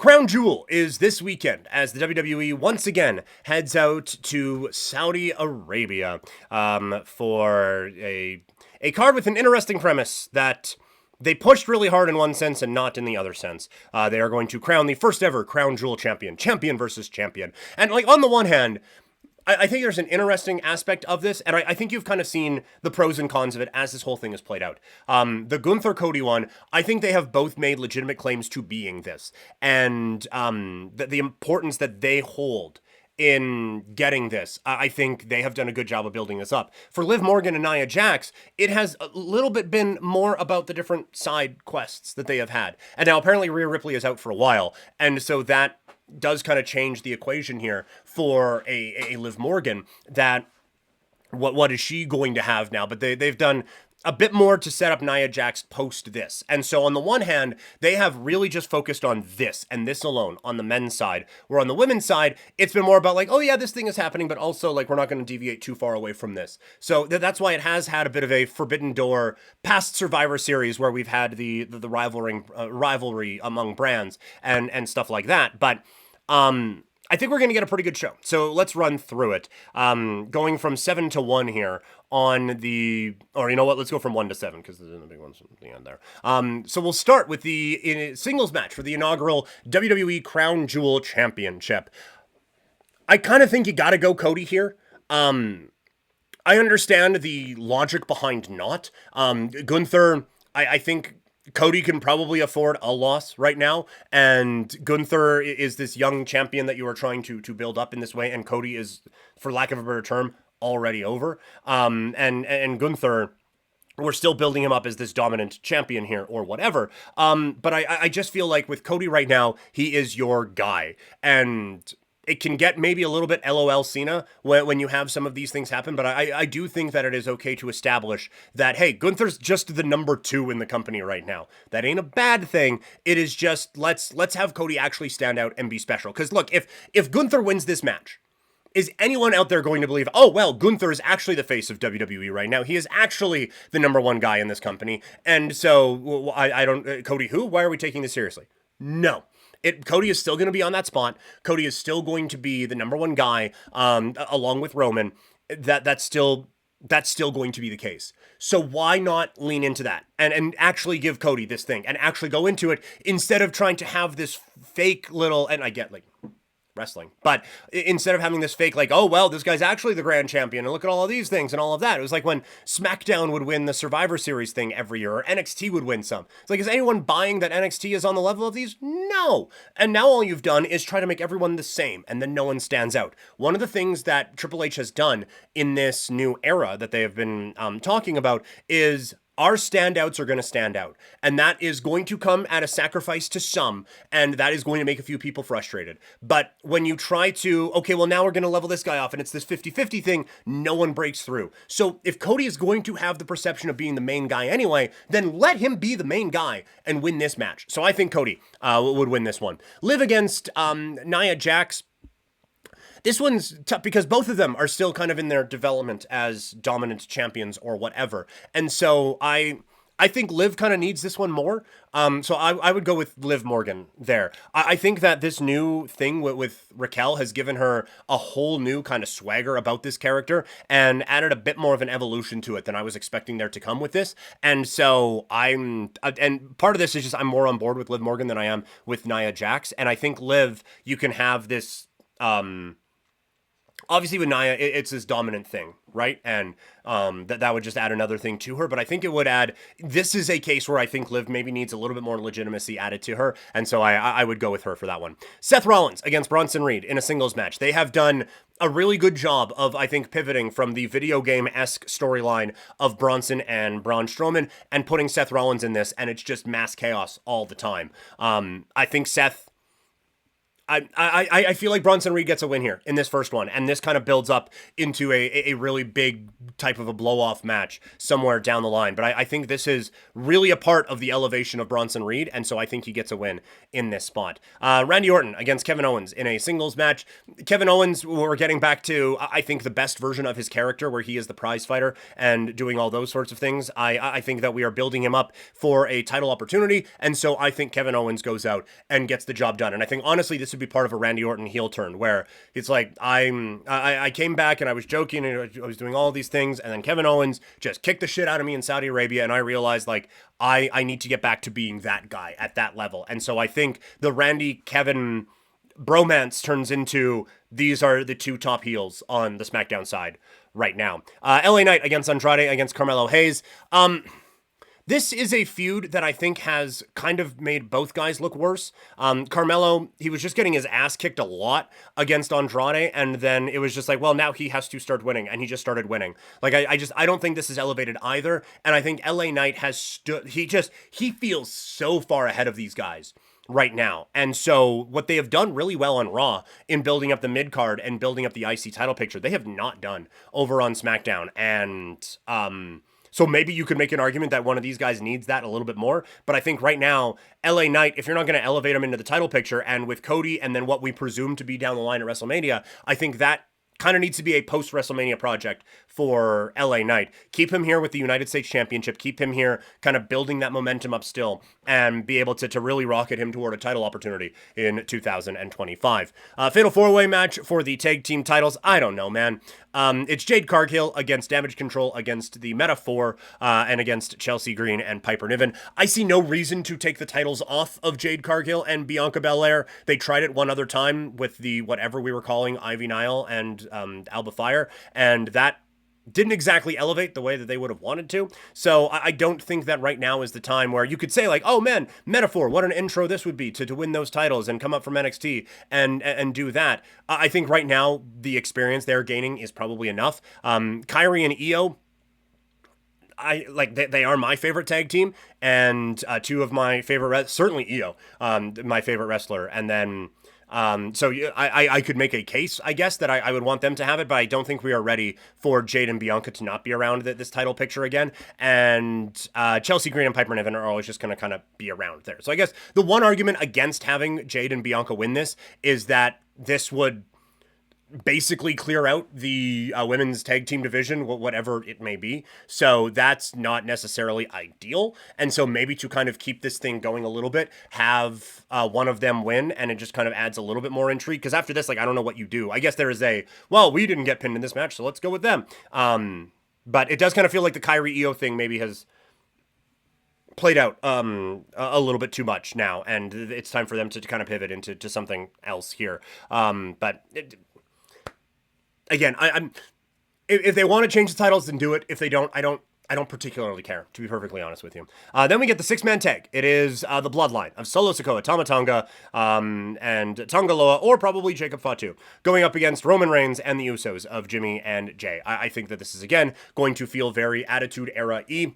Crown Jewel is this weekend as the WWE once again heads out to Saudi Arabia for a card with an interesting premise that they pushed really hard in one sense and not in the other sense. They are going to crown the first ever Crown Jewel champion, champion versus champion. And like on the one hand, I think there's an interesting aspect of this, and I think you've kind of seen the pros and cons of it as this whole thing has played out. The Gunther Cody one, I think they have both made legitimate claims to being this, and the importance that they hold in getting this. I think they have done a good job of building this up. For Liv Morgan and Nia Jax, it has a little bit been more about the different side quests that they have had. And now apparently Rhea Ripley is out for a while, and so that does kind of change the equation here for a Liv Morgan, that what is she going to have now? But they've done a bit more to set up Nia Jax post this. And so on the one hand, they have really just focused on this and this alone on the men's side, where on the women's side, it's been more about like, oh yeah, this thing is happening, but also like we're not going to deviate too far away from this. So that's why it has had a bit of a forbidden door past Survivor Series where we've had the rivalry among brands and stuff like that. But I think we're going to get a pretty good show. So let's run through it. Going from 7 to 1 here on the, or you know what, let's go from 1 to 7 because there's a big one at the end there. So we'll start with the singles match for the inaugural WWE Crown Jewel Championship. I kind of think you got to go Cody here. I understand the logic behind not. Gunther, I think Cody can probably afford a loss right now, and Gunther is this young champion that you are trying to build up in this way, and Cody is, for lack of a better term, already over. And Gunther, we're still building him up as this dominant champion here or whatever. But I just feel like with Cody right now, he is your guy, and it can get maybe a little bit LOL Cena when you have some of these things happen, but I do think that it is okay to establish that, hey, Gunther's just the number 2 in the company right now. That ain't a bad thing. It is just, let's have Cody actually stand out and be special. Because look, if Gunther wins this match, is anyone out there going to believe, oh, well, Gunther is actually the face of WWE right now. He is actually the number 1 guy in this company. And so I don't, Cody who? Why are we taking this seriously? No. Cody is still going to be on that spot. Cody is still going to be the number 1 guy, along with Roman. That's still going to be the case. So why not lean into that and actually give Cody this thing and actually go into it instead of trying to have this fake little, and I get like wrestling, but instead of having this fake like, oh well, this guy's actually the grand champion and look at all of these things and all of that. It was like when SmackDown would win the Survivor Series thing every year, or NXT would win some. It's like, is anyone buying that NXT is on the level of these? No. And now all you've done is try to make everyone the same, and then no one stands out. One of the things that Triple H has done in this new era that they have been talking about is our standouts are going to stand out. And that is going to come at a sacrifice to some, and that is going to make a few people frustrated. But when you try to, okay, well, now we're going to level this guy off, and it's this 50-50 thing, no one breaks through. So if Cody is going to have the perception of being the main guy anyway, then let him be the main guy and win this match. So I think Cody would win this one. Liv against Nia Jax. This one's tough because both of them are still kind of in their development as dominant champions or whatever. And so I think Liv kind of needs this one more. So I would go with Liv Morgan there. I think that this new thing with Raquel has given her a whole new kind of swagger about this character and added a bit more of an evolution to it than I was expecting there to come with this. And so and part of this is just I'm more on board with Liv Morgan than I am with Nia Jax. And I think Liv, you can have this, obviously with Nia, it's this dominant thing, right? And that would just add another thing to her. But I think it would add, this is a case where I think Liv maybe needs a little bit more legitimacy added to her. And so I would go with her for that one. Seth Rollins against Bronson Reed in a singles match. They have done a really good job of, I think, pivoting from the video game-esque storyline of Bronson and Braun Strowman and putting Seth Rollins in this. And it's just mass chaos all the time. I think Seth, I feel like Bronson Reed gets a win here in this first one, and this kind of builds up into a really big type of a blow-off match somewhere down the line. But I think this is really a part of the elevation of Bronson Reed, and so I think he gets a win in this spot. Randy Orton against Kevin Owens in a singles match. Kevin Owens, we're getting back to, I think, the best version of his character, where he is the prize fighter and doing all those sorts of things. I think that we are building him up for a title opportunity, and so I think Kevin Owens goes out and gets the job done. And I think, honestly, this would be part of a Randy Orton heel turn, where it's like, I came back and I was joking and I was doing all these things, and then Kevin Owens just kicked the shit out of me in Saudi Arabia, and I realized, like, I need to get back to being that guy at that level. And so I think the Randy Kevin bromance turns into, these are the two top heels on the SmackDown side right now. LA Knight against Andrade against Carmelo Hayes. This is a feud that I think has kind of made both guys look worse. Carmelo, he was just getting his ass kicked a lot against Andrade, and then it was just like, well, now he has to start winning, and he just started winning. Like, I don't think this is elevated either, and I think LA Knight has he feels so far ahead of these guys right now. And so what they have done really well on Raw in building up the mid-card and building up the IC title picture, they have not done over on SmackDown. And, so maybe you could make an argument that one of these guys needs that a little bit more. But I think right now, LA Knight, if you're not going to elevate him into the title picture, and with Cody and then what we presume to be down the line at WrestleMania, I think that kind of needs to be a post-WrestleMania project for LA Knight. Keep him here with the United States Championship. Keep him here kind of building that momentum up still, and be able to really rocket him toward a title opportunity in 2025. Fatal 4-way match for the tag team titles. I don't know, man. It's Jade Cargill against Damage Control against the Meta-4, and against Chelsea Green and Piper Niven. I see no reason to take the titles off of Jade Cargill and Bianca Belair. They tried it one other time with the whatever we were calling Ivy Nile and Alba Fire, and that didn't exactly elevate the way that they would have wanted to. So I don't think that right now is the time where you could say, like, oh man, Metaphor, what an intro this would be to win those titles and come up from NXT and do that. I think right now the experience they're gaining is probably enough. Kyrie and Io, they are my favorite tag team, and two of my favorite, certainly Io, my favorite wrestler, and then so I could make a case, I guess, that I would want them to have it, but I don't think we are ready for Jade and Bianca to not be around this title picture again. And Chelsea Green and Piper Niven are always just going to kind of be around there. So I guess the one argument against having Jade and Bianca win this is that this would basically clear out the women's tag team division, whatever it may be. So that's not necessarily ideal. And so maybe to kind of keep this thing going a little bit, have one of them win, and it just kind of adds a little bit more intrigue. Because after this, like, I don't know what you do. I guess there is well, we didn't get pinned in this match, so let's go with them. But it does kind of feel like the Kyrie Io thing maybe has played out a little bit too much now, and it's time for them to kind of pivot into something else here. Again, if they want to change the titles, then do it. If they don't, I don't particularly care, to be perfectly honest with you. Then we get the 6-man tag. It is the bloodline of Solo Sikoa, Tama Tonga, and Tonga Loa, or probably Jacob Fatu, going up against Roman Reigns and the Usos of Jimmy and Jay. I think that this is, again, going to feel very Attitude Era-y.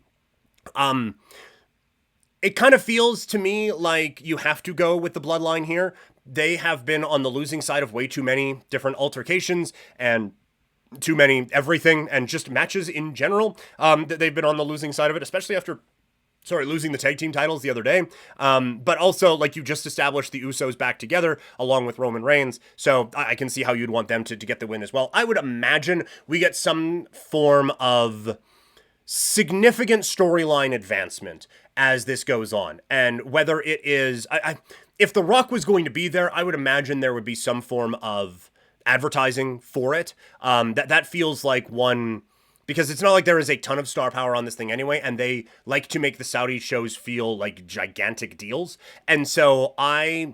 It kind of feels to me like you have to go with the bloodline here. They have been on the losing side of way too many different altercations and too many everything and just matches in general. They've been on the losing side of it, especially after losing the tag team titles the other day. But also, like, you just established the Usos back together along with Roman Reigns. So I can see how you'd want them to get the win as well. I would imagine we get some form of significant storyline advancement as this goes on. And whether it is, if The Rock was going to be there, I would imagine there would be some form of advertising for it. That feels like one, because it's not like there is a ton of star power on this thing anyway, and they like to make the Saudi shows feel like gigantic deals. And so I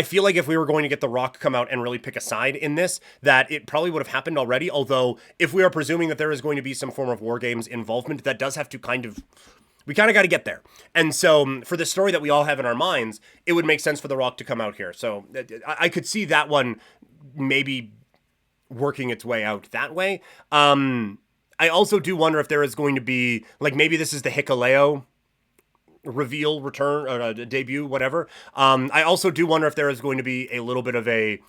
feel like if we were going to get The Rock come out and really pick a side in this, that it probably would have happened already. Although, if we are presuming that there is going to be some form of War Games involvement, that does have to we kind of got to get there. And so for the story that we all have in our minds, it would make sense for The Rock to come out here. So I could see that one maybe working its way out that way. I also do wonder if there is going to be, like, maybe this is the Hikuleo reveal, return, or debut, whatever. I also do wonder if there is going to be a little bit of a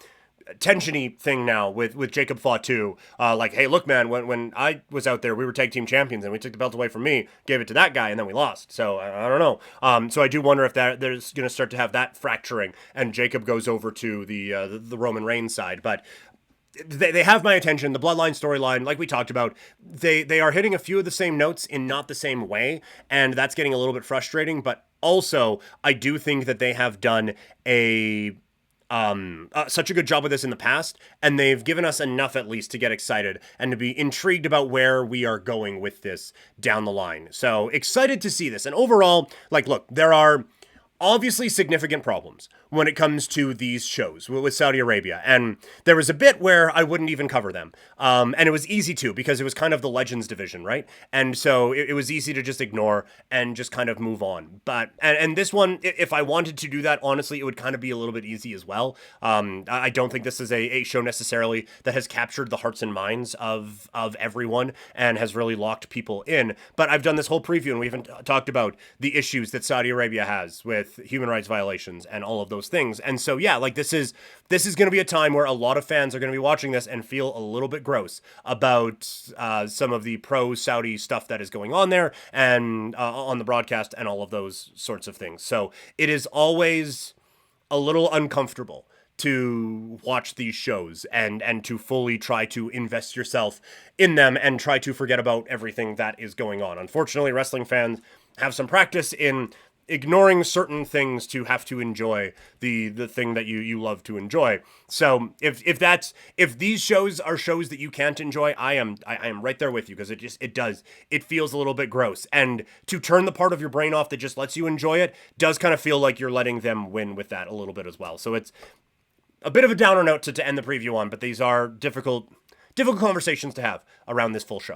tensiony thing now with Jacob Fatu. Like, hey, look, man, when I was out there, we were tag team champions, and we took the belt away from me, gave it to that guy, and then we lost. So I don't know. So I do wonder if there's going to start to have that fracturing, and Jacob goes over to the Roman Reigns side. But they have my attention. The Bloodline storyline, like we talked about, they are hitting a few of the same notes in not the same way, and that's getting a little bit frustrating. But also, I do think that they have done such a good job with this in the past, and they've given us enough at least to get excited and to be intrigued about where we are going with this down the line. So excited to see this. And overall, like, look, there are obviously significant problems when it comes to these shows with Saudi Arabia. And there was a bit where I wouldn't even cover them. And it was easy to, because it was kind of the Legends division, right? And so it was easy to just ignore and just kind of move on. But, and this one, if I wanted to do that, honestly, it would kind of be a little bit easy as well. I don't think this is a show necessarily that has captured the hearts and minds of everyone and has really locked people in. But I've done this whole preview and we haven't talked about the issues that Saudi Arabia has with human rights violations and all of those things. And so, yeah, like this is going to be a time where a lot of fans are going to be watching this and feel a little bit gross about some of the pro-Saudi stuff that is going on there and on the broadcast and all of those sorts of things. So it is always a little uncomfortable to watch these shows and to fully try to invest yourself in them and try to forget about everything that is going on. Unfortunately, wrestling fans have some practice in ignoring certain things to have to enjoy the thing that you love to enjoy. So if these shows are shows that you can't enjoy, I am right there with you, because it feels a little bit gross. And to turn the part of your brain off that just lets you enjoy it does kind of feel like you're letting them win with that a little bit as well. So it's a bit of a downer note to end the preview on, but these are difficult conversations to have around this full show.